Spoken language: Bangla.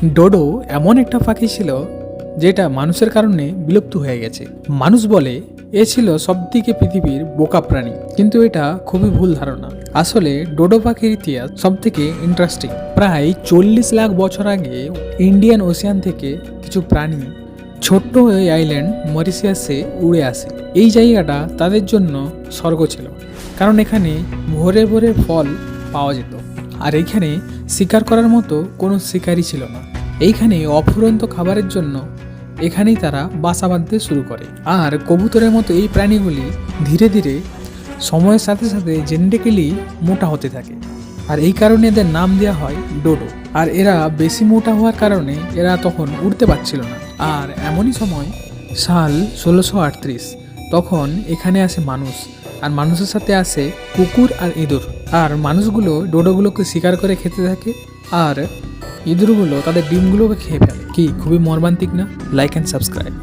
ডোডো এমন একটা পাখি ছিল যেটা মানুষের কারণে বিলুপ্ত হয়ে গেছে। মানুষ বলে এ ছিল সবথেকে পৃথিবীর বোকা প্রাণী, কিন্তু এটা খুবই ভুল ধারণা। আসলে ডোডো পাখির ইতিহাস সবথেকে ইন্টারেস্টিং। প্রায় 40 লাখ বছর আগে ইন্ডিয়ান ওশিয়ান থেকে কিছু প্রাণী ছোট্ট এই আইল্যান্ড মরিশিয়াসে উড়ে আসে। এই জায়গাটা তাদের জন্য স্বর্গ ছিল, কারণ এখানে ভোরে ভোরে ফল পাওয়া যেত, আর এইখানে শিকার করার মতো কোনো শিকারই ছিল না। এইখানে অফুরন্ত খাবারের জন্য এখানেই তারা বাসা বাঁধতে শুরু করে। আর কবুতরের মতো এই প্রাণীগুলি ধীরে ধীরে সময়ের সাথে সাথে জেনেটিক্যালি মোটা হতে থাকে, আর এই কারণে এদের নাম দেওয়া হয় ডোডো। আর এরা বেশি মোটা হওয়ার কারণে এরা তখন উড়তে পারছিল না। আর এমনই সময় সাল 1638, তখন এখানে আসে মানুষ, আর মানুষের সাথে আসে কুকুর আর ইঁদুর। আর মানুষগুলো ডোডোগুলোকে শিকার করে খেতে থাকে, আর ইঁদুরগুলো তাদের ডিমগুলোকে খেয়ে ফেলে। কি খুবই মর্মান্তিক না? Like and subscribe.